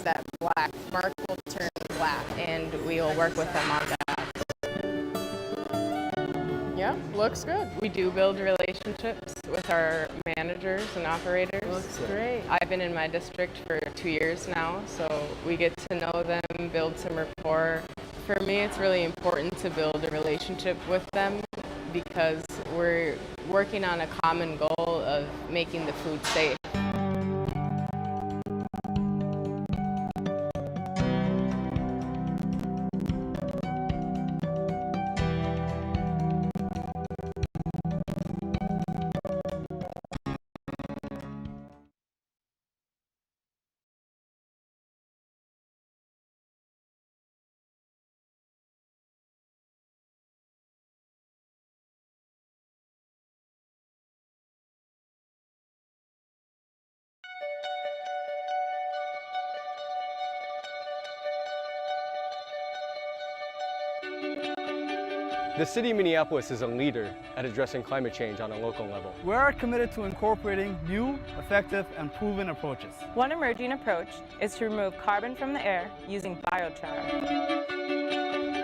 that black mark will turn black, and we will work with them on that. Yeah, looks good. We do build relationships with our managers and operators. Looks great. I've been in my district for 2 years now, so we get to know them, build some rapport. For me, it's really important to build a relationship with them because we're working on a common goal of making the food safe. The city of Minneapolis is a leader at addressing climate change on a local level. We are committed to incorporating new, effective, and proven approaches. One emerging approach is to remove carbon from the air using biochar.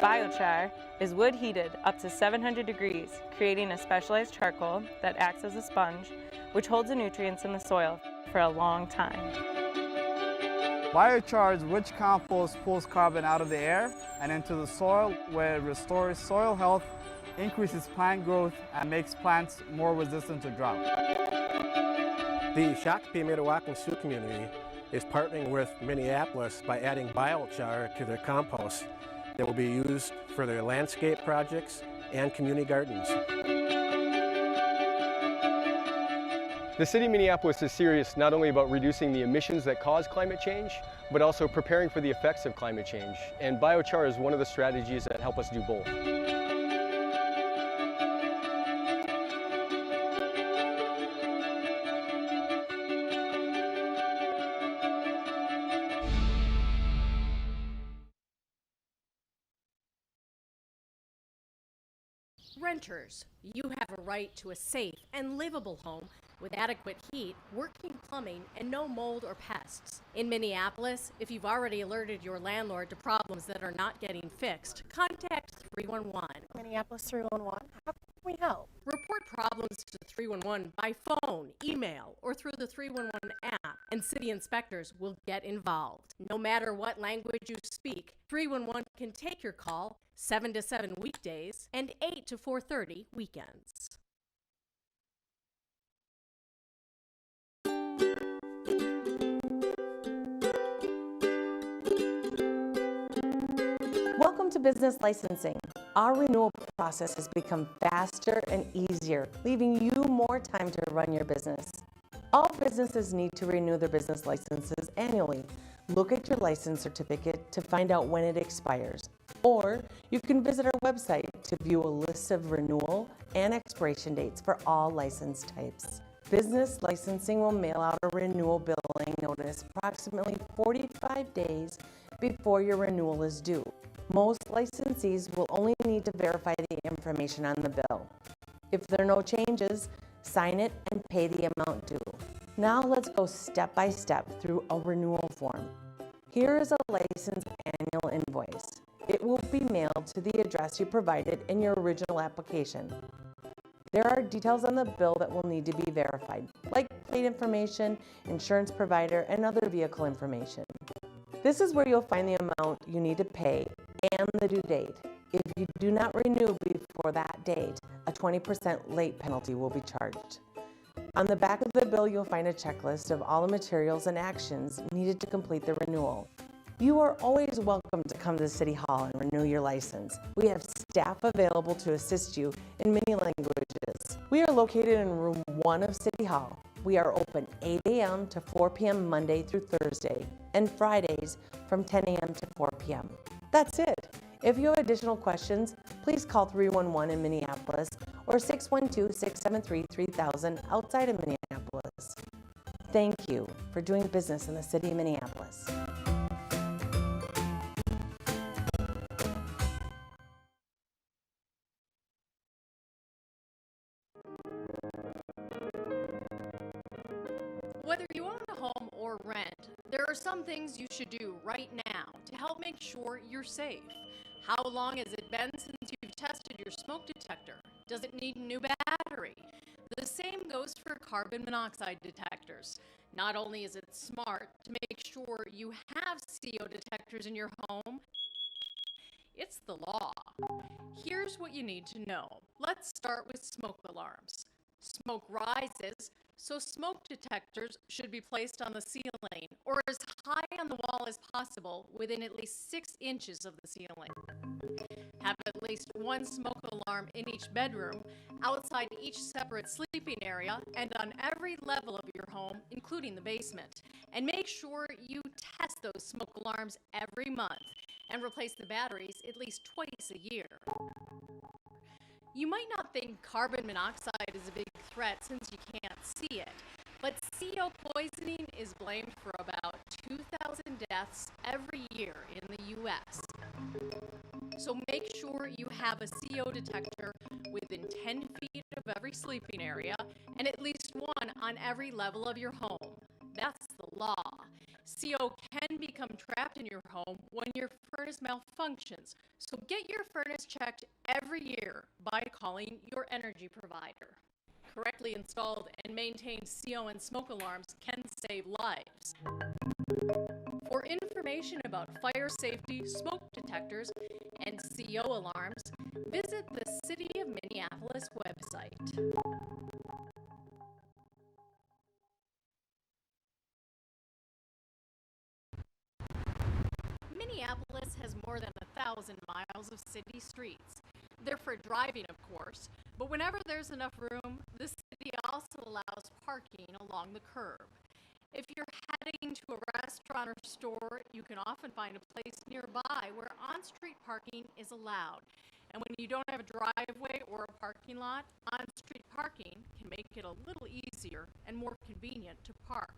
Biochar is wood heated up to 700 degrees, creating a specialized charcoal that acts as a sponge, which holds the nutrients in the soil for a long time. Biochar's rich compost pulls carbon out of the air and into the soil, where it restores soil health, increases plant growth, and makes plants more resistant to drought. The Shakopee Mdewakanton Sioux community is partnering with Minneapolis by adding biochar to their compost that will be used for their landscape projects and community gardens. The city of Minneapolis is serious not only about reducing the emissions that cause climate change, but also preparing for the effects of climate change. And biochar is one of the strategies that help us do both. Renters, you have a right to a safe and livable home with adequate heat, working plumbing, and no mold or pests. In Minneapolis, if you've already alerted your landlord to problems that are not getting fixed, contact 311. Minneapolis 311, how can we help? Report problems to 311 by phone, email, or through the 311 app, and city inspectors will get involved. No matter what language you speak, 311 can take your call 7 to 7 weekdays and 8 to 4:30 weekends. Welcome to business licensing. Our renewal process has become faster and easier, leaving you more time to run your business. All businesses need to renew their business licenses annually. Look at your license certificate to find out when it expires. Or you can visit our website to view a list of renewal and expiration dates for all license types. Business licensing will mail out a renewal billing notice approximately 45 days before your renewal is due. Most licensees will only need to verify the information on the bill. If there are no changes, sign it and pay the amount due. Now let's go step by step through a renewal form. Here is a license annual invoice. It will be mailed to the address you provided in your original application. There are details on the bill that will need to be verified, like plate information, insurance provider, and other vehicle information. This is where you'll find the amount you need to pay and the due date. If you do not renew before that date, a 20% late penalty will be charged. On the back of the bill, you'll find a checklist of all the materials and actions needed to complete the renewal. You are always welcome to come to City Hall and renew your license. We have staff available to assist you in many languages. We are located in room 1 of City Hall. We are open 8 a.m. to 4 p.m. Monday through Thursday, and Fridays from 10 a.m. to 4 p.m. That's it. If you have additional questions, please call 311 in Minneapolis or 612-673-3000 outside of Minneapolis. Thank you for doing business in the city of Minneapolis. Whether you own a home or rent, there are some things you should do right now to help make sure you're safe. How long has it been since you've tested your smoke detector? Does it need a new battery? The same goes for carbon monoxide detectors. Not only is it smart to make sure you have CO detectors in your home, it's the law. Here's what you need to know. Let's start with smoke alarms. Smoke rises, so smoke detectors should be placed on the ceiling or as high on the wall as possible within at least 6 inches of the ceiling. Have at least one smoke alarm in each bedroom, outside each separate sleeping area, and on every level of your home, including the basement. And make sure you test those smoke alarms every month and replace the batteries at least twice a year. You might not think carbon monoxide is a big threat since you can't see it, but CO poisoning is blamed for about 2,000 deaths every year in the U.S. So make sure you have a CO detector within 10 feet of every sleeping area and at least one on every level of your home. That's the law. CO can become trapped in your home when your furnace malfunctions, so get your furnace checked every year by calling your energy provider. Correctly installed and maintained CO and smoke alarms can save lives. For information about fire safety, smoke detectors, and CO alarms, visit the City of Minneapolis website. Minneapolis has more than 1,000 miles of city streets. They're for driving, of course, but whenever there's enough room, the city also allows parking along the curb. If you're heading to a restaurant or store, you can often find a place nearby where on-street parking is allowed. And when you don't have a driveway or a parking lot, on-street parking can make it a little easier and more convenient to park.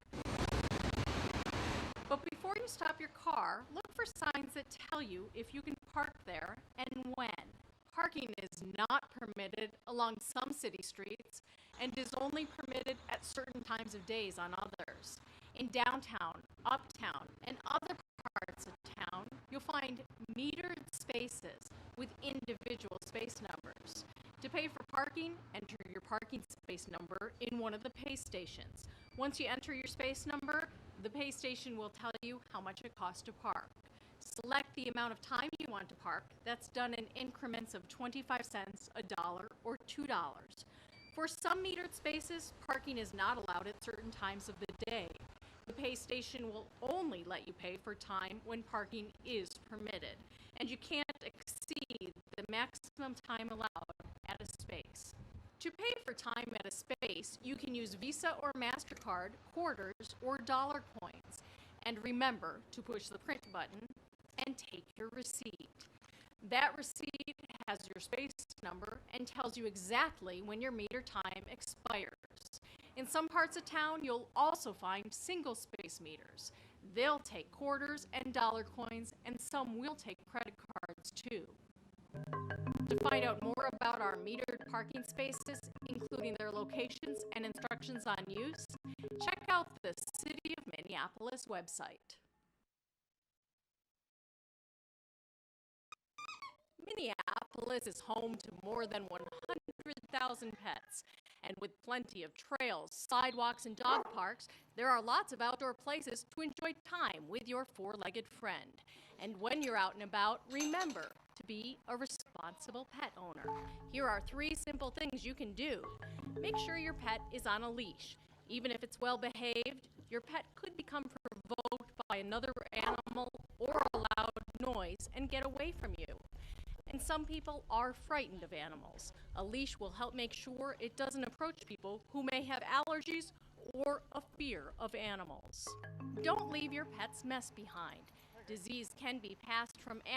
But before you stop your car, look for signs that tell you if you can park there and when. Parking is not permitted along some city streets and is only permitted at certain times of days on others. In downtown, uptown, and other parts of town, you'll find metered spaces with individual space numbers. To pay for parking, enter your parking space number in one of the pay stations. Once you enter your space number, the pay station will tell you how much it costs to park. Select the amount of time you want to park. That's done in increments of 25 cents, $1, or $2. For some metered spaces, parking is not allowed at certain times of the day. The pay station will only let you pay for time when parking is permitted, and you can't exceed the maximum time allowed at a space. To pay for time at a space, you can use Visa or MasterCard, quarters, or dollar coins. And remember to push the print button and take your receipt. That receipt has your space number and tells you exactly when your meter time expires. In some parts of town, you'll also find single space meters. They'll take quarters and dollar coins, and some will take credit cards too. To find out more about our metered parking spaces, including their locations and instructions on use, check out the City of Minneapolis website. Minneapolis is home to more than 100,000 pets. And with plenty of trails, sidewalks, and dog parks, there are lots of outdoor places to enjoy time with your four-legged friend. And when you're out and about, remember to be a responsible pet owner. Here are 3 simple things you can do. Make sure your pet is on a leash. Even if it's well behaved, your pet could become provoked by another animal or a loud noise and get away from you. And some people are frightened of animals. A leash will help make sure it doesn't approach people who may have allergies or a fear of animals. Don't leave your pet's mess behind. Disease can be passed from animals